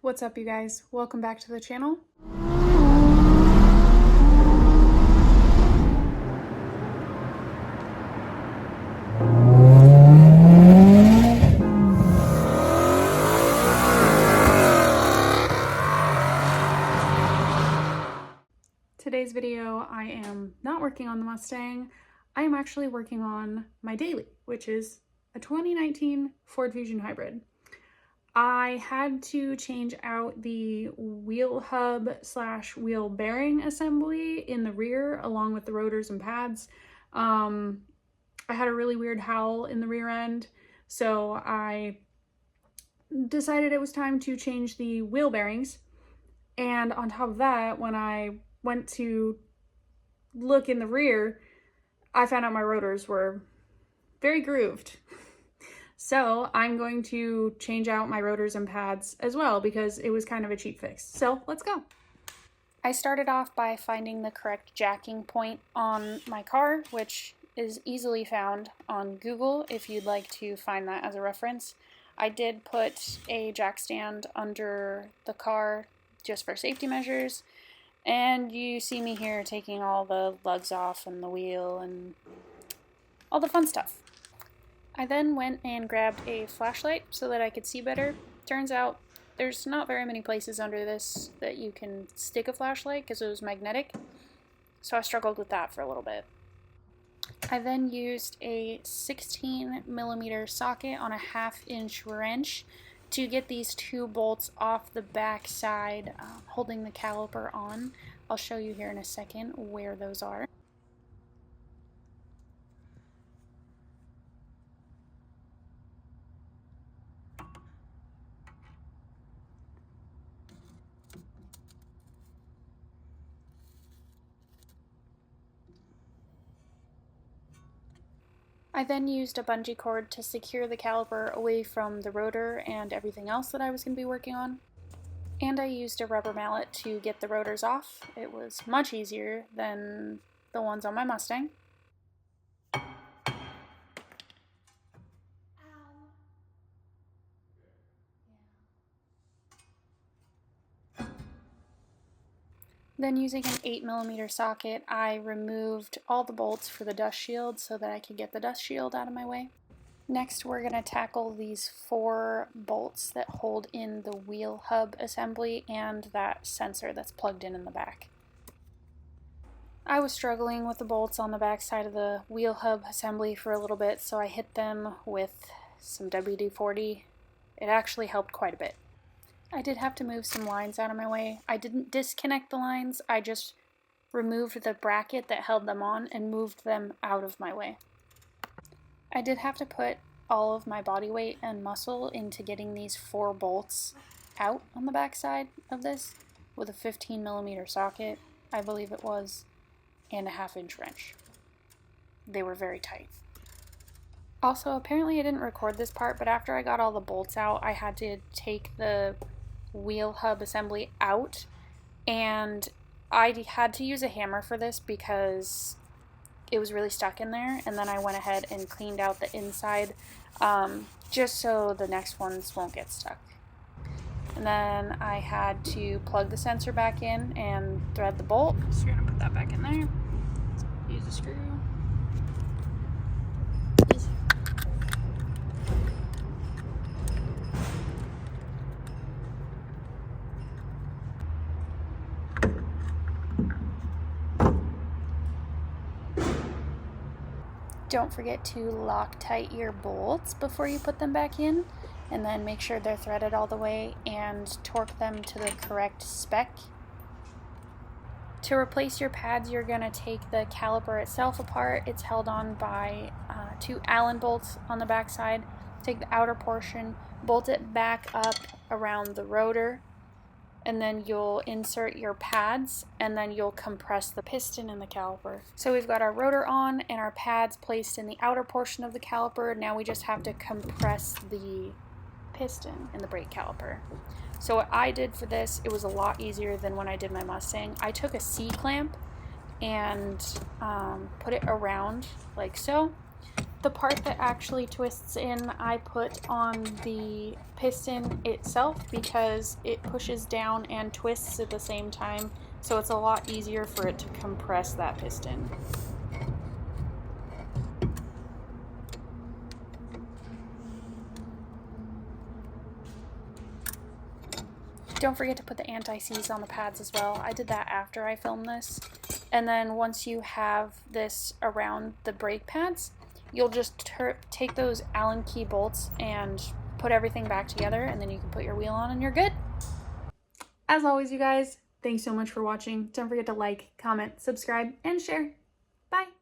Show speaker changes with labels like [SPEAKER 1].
[SPEAKER 1] What's up, you guys? Welcome back to the channel. Today's video, I am not working on the Mustang. I am actually working on my daily, which is a 2019 Ford Fusion Hybrid. I had to change out the wheel hub / wheel bearing assembly in the rear along with the rotors and pads. I had a really weird howl in the rear end, so I decided it was time to change the wheel bearings. And on top of that, when I went to look in the rear, I found out my rotors were very grooved. So I'm going to change out my rotors and pads as well because it was kind of a cheap fix. So let's go. I started off by finding the correct jacking point on my car, which is easily found on Google if you'd like to find that as a reference. I did put a jack stand under the car just for safety measures, and you see me here taking all the lugs off and the wheel and all the fun stuff. I then went and grabbed a flashlight so that I could see better. Turns out there's not very many places under this that you can stick a flashlight because it was magnetic, so I struggled with that for a little bit. I then used a 16mm socket on a 1/2-inch wrench to get these two bolts off the back side, holding the caliper on. I'll show you here in a second where those are. I then used a bungee cord to secure the caliper away from the rotor and everything else that I was going to be working on. And I used a rubber mallet to get the rotors off. It was much easier than the ones on my Mustang. Then using an 8mm socket, I removed all the bolts for the dust shield so that I could get the dust shield out of my way. Next, we're going to tackle these 4 bolts that hold in the wheel hub assembly and that sensor that's plugged in the back. I was struggling with the bolts on the back side of the wheel hub assembly for a little bit, so I hit them with some WD-40. It actually helped quite a bit. I did have to move some lines out of my way. I didn't disconnect the lines, I just removed the bracket that held them on and moved them out of my way. I did have to put all of my body weight and muscle into getting these 4 bolts out on the back side of this with a 15mm socket, I believe it was, and a 1/2-inch wrench. They were very tight. Also, apparently I didn't record this part, but after I got all the bolts out, I had to take the wheel hub assembly out, and I had to use a hammer for this because it was really stuck in there, and then I went ahead and cleaned out the inside just so the next ones won't get stuck. And then I had to plug the sensor back in and thread the bolt. So you're gonna put that back in there. Use a screw. Easy. Don't forget to lock tight your bolts before you put them back in, and then make sure they're threaded all the way and torque them to the correct spec. To replace your pads, you're going to take the caliper itself apart. It's held on by 2 Allen bolts on the back side. Take the outer portion, bolt it back up around the rotor, and then you'll insert your pads, and then you'll compress the piston in the caliper. So we've got our rotor on and our pads placed in the outer portion of the caliper. Now we just have to compress the piston in the brake caliper. So what I did for this, it was a lot easier than when I did my Mustang. I took a C-clamp and put it around like so, The part that actually twists in, I put on the piston itself because it pushes down and twists at the same time, so it's a lot easier for it to compress that piston. Don't forget to put the anti-seize on the pads as well. I did that after I filmed this. And then once you have this around the brake pads, you'll just take those Allen key bolts and put everything back together, and then you can put your wheel on and you're good. As always, you guys, thanks so much for watching. Don't forget to like, comment, subscribe, and share. Bye!